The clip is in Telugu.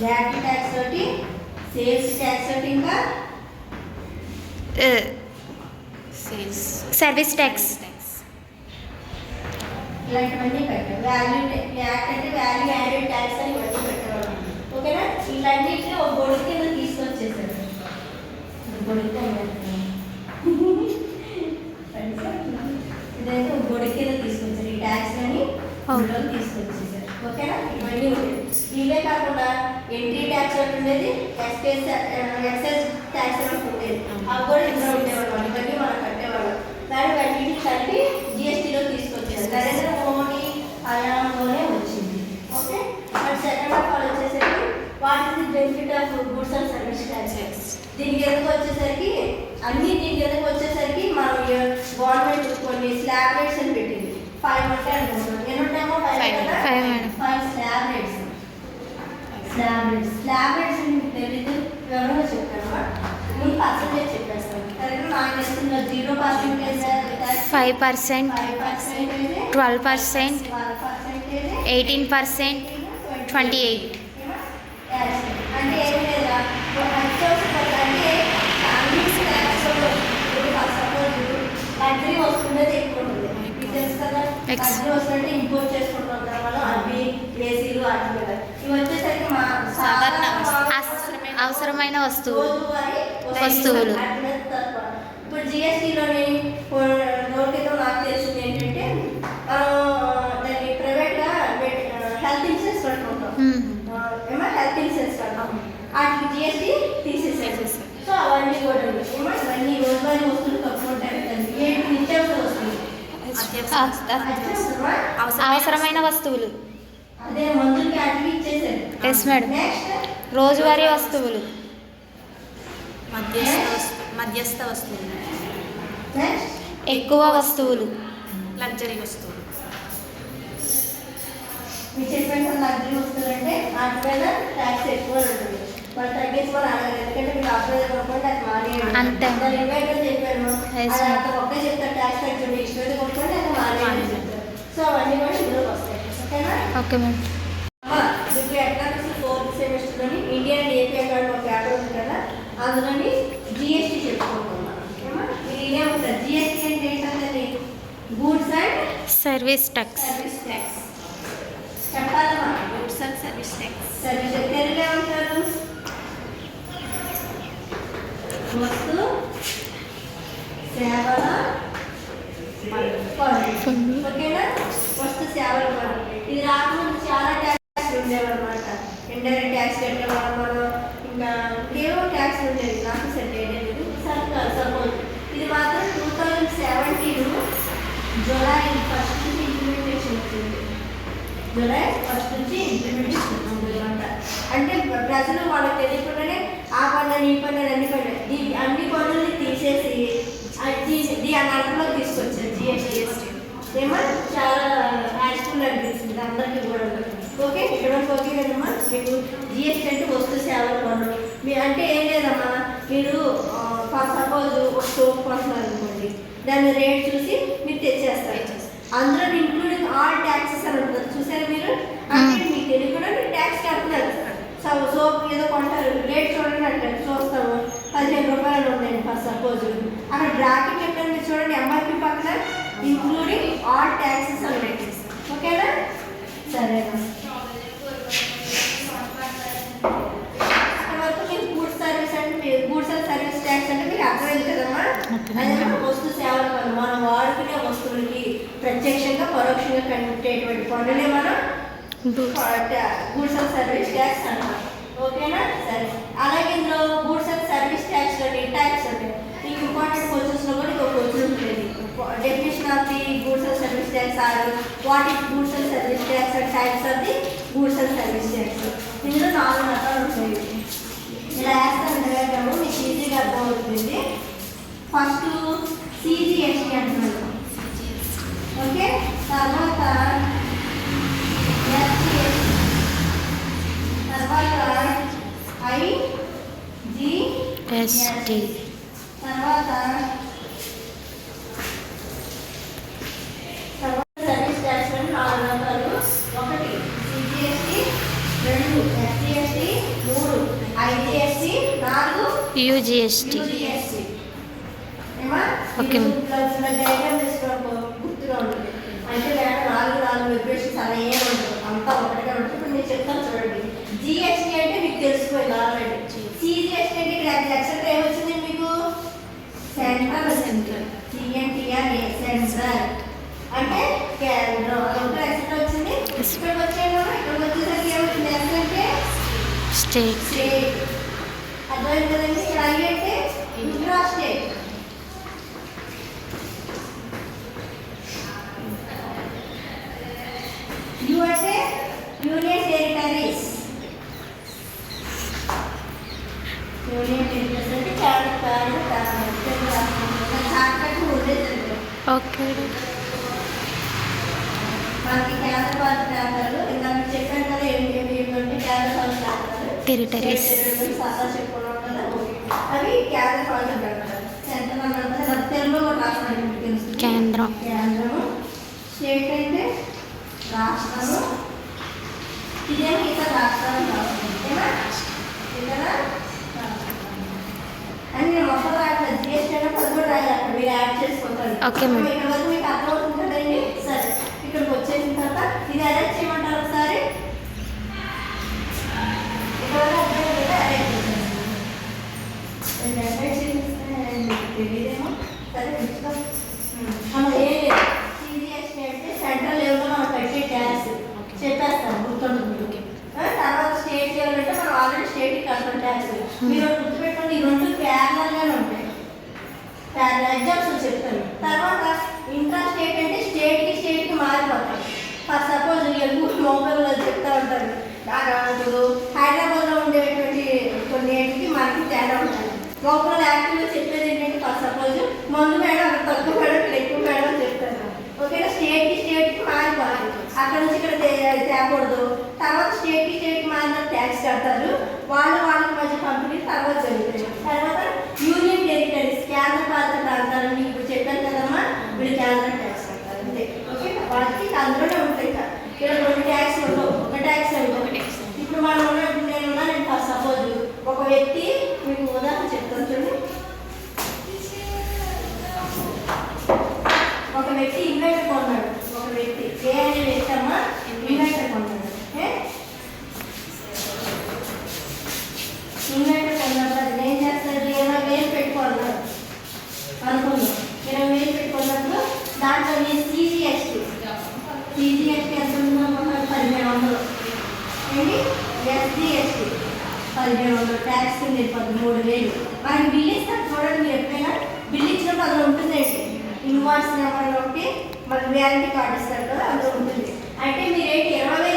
వ్యాట్ ట్యాక్స్ ఒకటి, సేల్స్ ట్యాక్స్ ఒకటి, ఇంకా సేల్స్ సర్వీస్ ట్యాక్స్ ఇలాంటివన్నీ పెట్టారు. వాల్యూ వ్యాట్ అంటే వాల్యూ యాడెడ్ ట్యాక్స్ అని ఇవన్నీ పెట్టేవాళ్ళం. ఓకేనా? ఇవన్నిటిని ఒక గొడుగు కింద తీసుకొచ్చేసారు. ఇదైతే ఒక గొడుగు కింద తీసుకొచ్చారు. ఈ ట్యాక్స్ అని తీసుకొచ్చేసారు. ఓకేనా? ఇవన్నీ ఉండేది. ఇవే కాకుండా ఎంట్రీ ట్యాక్స్ ఒకటి ఉండేది, ఎక్సైజ్ ట్యాక్స్ ఒకటి ఉండేది. అవి కూడా ఇందులో ఉండేవాళ్ళం. ఇవన్నీ మనం కట్టేవాళ్ళం. కానీ వాటిని కలిపి జిఎస్టీలో తీసుకొచ్చారు. నరేంద్ర మోడీ హయాంలోనే వచ్చింది. ఓకే, మరి సెకండ్ ఆఫ్ ఆల్ వచ్చేసరికి what is the benefit of goods and service tax. దీనికి ఎందుకు వచ్చేసరికి దీనికి ఎందుకు వచ్చేసరికి మనం గవర్నమెంట్ కొన్ని స్లాబ్ రేట్స్ అని పెట్టింది. 5 ఉంటాయి అనుకుంటున్నాం. ఎన్ని ఉంటామో 5 స్లాబ్ రేట్స్. స్లాబ్ రేట్స్ మీకు తెలీదు, ఎవరో చెప్పాను. ముందు పర్సెంటేజ్ చెప్పేస్తాను. కరెక్ట్? నాకు తెలిసిన 0% 5%, 12%, 18%, 28%. అంటే ఏం లేదా అగ్రి వస్తుండేది ఎక్కువ ఉంటుంది. మీకు తెలుసు కదా, అగ్రి వస్తుంటే ఇంపోర్ట్ చేసుకుంటూ ఉంటాం మనం. అవి ఏసీలు అట్లా కదా. ఇవి వచ్చేసరికి మా అవసరమైన వస్తువులు. ఇప్పుడు జిఎస్టీలోని రోజుతో నాకు తెలిసింది ఏంటంటే దాన్ని ప్రైవేట్గా హెల్త్ ఇన్సూరెన్స్ కట్టుకుంటాం. ఏమో హెల్త్ ఇన్సూరెన్స్ కడతాం. వాటికి జిఎస్టీ తీసేసేసి సో అవన్నీ కూడా ఏమో ఇవన్నీ రోజువారీ వస్తువులు కట్టుకుంటాయి. ఏంటి నిత్యావసర వస్తువులు, అవసరమైన వస్తువులు. అదే మందులకి అట్లా ఇచ్చేసారు. Yes madam. నెక్స్ట్ రోజువారీ వస్తువులు, మధ్యస్థ వస్తువులు, నెక్స్ట్ ఎక్కువ వస్తువులు, లగ్జరీ వస్తువులు. మీరు చెప్పిన లగ్జరీ వస్తువులు అంటే వాటి మీద ట్యాక్స్ ఎక్కువ ఉంటుంది. వాళ్ళు తగ్గించుకొని అడగలేదు. ఎందుకంటే మీరు అప్లై కొనుక్కుంటే అది మానేయండి అంతే. ఇన్వైటర్ చెప్పాను. అది అంత ఒకే చెప్తారు ట్యాక్స్ తగ్గించండి. ఇష్టమైతే కొనుక్కుంటే అది మానేయండి చెప్తారు. సో అవన్నీ కూడా ఇందులోకి వస్తాయి. ఓకేనా? Okay madam. ఇప్పుడు ఎకనామిక్స్ 4th సెమిస్టర్లోని ఇండియా అండ్ ఏపీ అకాడమీ ఒక పేపర్ ఉంది కదా, అందులోని జిఎస్టీ చెప్పుకుంటున్నాం. ఇది ఇదే ఉంటుంది. జిఎస్టీ అంటే ఏంటంటే గూడ్స్ అండ్ సర్వీస్ ట్యాక్స్. చెప్పాలమ్మా. Goods and service tax. Service తెలుగులో ఏమంటారు? వస్తు సేవల పన్ను. ఓకేనా? వస్తు సేవల పన్ను. ఇది రాకముందు చాలా ట్యాక్స్ ఉండేవన్నమాట. ఇండైరెక్ట్ ట్యాక్స్ కట్టేవాళ్ళం మనం. ఇంకా కేవలం ట్యాక్స్ ఉండేది. నాకు సెట్ అయ్యేది సపోజ్ ఇది మాత్రం 2017 జూలై 1 నుంచి ఇంప్లిమెంటేషన్ వచ్చింది. జూలై 1 నుంచి ఇంప్లిమెంటేషన్ అనమాట. అంటే ప్రజలు వాళ్ళకి తెలియకుండానే ఆ పన్ను ఈ పన్ను అన్ని పన్ను అన్ని పన్నుల్ని తీసేసి దీని అన్నంలో తీసుకొచ్చారు జిఎస్టీ. ఏమో చాలా యాక్చువల్ అనిపిస్తుంది అందరికీ కూడా. ఓకే, ఇక్కడ ఓకే కదమ్మా. మీకు జిఎస్టీ అంటే వస్తు సేవల పన్ను. మీ అంటే ఏం లేదమ్మా, మీరు సపోజ్ ఒక సోప్ కొంటున్నారు అనుకోండి, దాని రేట్ చూసి మీరు తెచ్చేస్తారు. అందులో ఇంక్లూడింగ్ ఆల్ ట్యాక్సెస్ అని ఉంటుంది. చూసారు మీరు? అంటే మీకు తెలియకుండా మీరు ట్యాక్స్ కడుతున్నారు. సోప్ ఏదో కొంటారు, రేట్ చూడండి అంటారు. చూస్తాము 15 రూపాయలు ఉన్నాయండి ఫర్ సపోజ్. అక్కడ బ్రాకెట్ ఎక్కడ మీరు చూడండి, ఎంఆర్పి పక్కన ఇంక్లూడింగ్ ఆల్ ట్యాక్సెస్ అని పెట్టేసి. ఓకేనా? సరేనా? వరకు మీకు గూడ్స్ సర్వీస్ అంటే గూడ్స్ అండ్ సర్వీస్ ట్యాక్స్ అంటే మీకు అర్థమైంది కదమ్మా. అదే వస్తు సేవల పన్ను. మనం వాడుకునే వస్తువులకి ప్రత్యక్షంగా పరోక్షంగా కట్టేటువంటి పన్నులే మనం గూడ్స్ అండ్ సర్వీస్ ట్యాక్స్ అంటాం. ఓకేనా? సరే. అలాగే ఇందులో goods and service tax tax ఉంటాయి. మీకు ఇంపార్టెంట్ క్వశ్చన్స్లో కూడా ఇంకో క్వశ్చన్ ఉంటుంది. Definition of the goods and service tax or what is goods and service tax and types of the goods and service tax. ఇందులో 4 రకాలు ఉంటాయి. ఇలా వేస్తాము, మీకు ఈజీగా అర్థమవుతుంది. ఫస్ట్ సిజిఎస్టీ అంటున్నాను. ఓకే, తర్వాత తర్వాత ఐజిఎస్టీ, తర్వాత సర్వీస్ ట్యాక్స్ అని 4 రకాలు. 1 సిజిఎస్టీ, 2 ఎస్జిఎస్టీ, ఐజిఎస్టి, 4 యూజిఎస్టి. యూజిఎస్టి. ఏమా ఓకే. ప్లస్ డయాగ్రామ్ వేసుకో గుర్తుగా ఉంటుంది. అంటే మేడం 4 ఎక్వేషన్స్ అలా ఏం ఉండదు, అంతా ఒకటిగా ఉంటుంది. ఇప్పుడు నేను చెప్తాను చూడండి. జిఎస్టి అంటే మీకు తెలిసిపోయింది ఆల్రెడీ. సిజిఎస్టి అంటే ఇక్కడ ఎక్సెట్రా ఏమొచ్చింది మీకు? సెంట్రల్. సిఎన్టీఆర్ సెంట్రల్ అంటే కేంద్రం. అదొకటి ఎక్సెట్రా వచ్చింది. ఇక్కడికి వచ్చాను, ఇక్కడికి వచ్చేసరికి ఏమవుతుంది? ఎస్ అంటే స్టేట్. స్టేట్. అర్థమైంది కదండి. ఇక్కడ ఐ అంటే ఇంట్రా స్టేట్. యు అంటే యూనియన్ టెరిటరీస్. యూనియన్ టెరిటరీస్ అంటే చార్ట్ ఉండేదండి. ఓకే. మనకి కేంద్ర పాలిత ప్రాంతాలు ఇందాక చెప్పాను కదా, ఏమిటంటే కేంద్ర పాలిత ప్రాంతాలు, టెరిటరీస్. అలా చెప్పుకున్నాం కదా, అవి కేంద్ర పాలిత ప్రాంతాలు. సెంట్రల్ అన్నంత తెలుగులో ఒక రాష్ట్రం మీకు తెలుసు. కేంద్రం. కేంద్రము. స్టేట్ అంటే రాష్ట్రము. ఇదేమో ఇతర రాష్ట్రాలు కావాలి. ఓకేనా? ఇతర అని నేను మొత్తం రాయాలి. జిఎస్టీ అంటే 13 రాయాలి. అక్కడ మీరు యాడ్ చేసుకుంటారు. Okay madam. ఇక్కడ వరకు మీకు అర్థమవుతుంది కదండి. సరే, ఇక్కడికి వచ్చేసిన తర్వాత ఇది అరేంజ్ చేయమంటారు ఒకసారి. ఇక్కడ వరకు అర్థమైంది కదా, అరేంజ్ చేసేస్తాను. తెలియదేమో. సరే, అలా ఏం లేదు. సిజిఎస్టీ అంటే సెంట్రల్ లెవెల్లో మనం పెట్టే ట్యాక్స్ చెప్పేస్తాను, గుర్తుంటుంది. తర్వాత స్టేట్ లెవెల్ అంటే మనం ఆల్రెడీ స్టేట్కి కడతాం ట్యాక్స్. మీరు గుర్తుపెట్టుకోండి, ఈ 2 ప్యారలల్గానే ఉంటాయి. ఎగ్జామ్స్ చెప్తాను. తర్వాత ఇంట్రా స్టేట్ అంటే స్టేట్కి మారిపోతాయి. ఫర్ సపోజ్ లోకల్లో చెప్తా ఉంటారు. ఇప్పుడు హైదరాబాద్లో ఉండేటువంటి కొన్ని ఏంటికి మనకి తేడా ఉంటాయి. లోకల్ యాక్టివ్గా చెప్పేది ఏంటంటే ఫర్ సపోజ్ మందు మేడం అక్కడ తక్కువ మేడం, ఇక్కడ ఎక్కువ మేడం అని చెప్తారు. ఓకేనా? స్టేట్కి మారిపోవాలి. అక్కడ నుంచి ఇక్కడ తేకూడదు. తర్వాత స్టేట్కి మారిన ట్యాక్స్ కడతారు. వాళ్ళకి మధ్య పంపిణీ తర్వాత జరుగుతుంది. తర్వాత యూనియన్ టెరిటరీస్, కేంద్ర పాలిత ప్రాంతాలు మీకు ఇప్పుడు చెప్పాను కదమ్మా, వీళ్ళు కేంద్ర ట్యాక్స్ కడతారు అంతే. ఓకే, వాటికి అందులోనే ఉంటాయి. ఇక్కడ 2 ట్యాక్స్ ఉండవు, ఒక ట్యాక్స్ ఉండవు. ఇప్పుడు మనం నేను ఫస్ట్ సపోజ్ ఒక వ్యక్తి, మీకు ఉదాహరణ చెప్తాను చూడండి. ఒక వ్యక్తి ఇన్వైటర్ కొన్నాడు. ఒక వ్యక్తి ఏ అనే వ్యక్తి అమ్మ ఇన్వైటర్ కొన్నాడు. ఇన్వైటర్ కొన్నప్పుడు అది ఏం చేస్తారు? 20,000 పెట్టుకున్నాడు అనుకున్నాం. 20,000 పెట్టుకున్నప్పుడు దాంట్లో సిజిఎస్టీ ఎంత ఉందో 1,500. ఏంటి? ఎస్జిఎస్టీ 1,500. ట్యాక్స్ కింద వెళ్ళిపోతుంది 3,000. మనకి బిల్ ఇస్తారు చూడండి. మీరు ఎప్పుడైనా బిల్ ఇచ్చినప్పుడు అందులో ఉంటుందండి ఇన్వాయిస్ నెంబర్ ఒకటి, మనకి వ్యారంటీ కార్డు ఇస్తారు కదా, అందులో ఉంటుంది. అంటే మీరు ఏంటి 20,000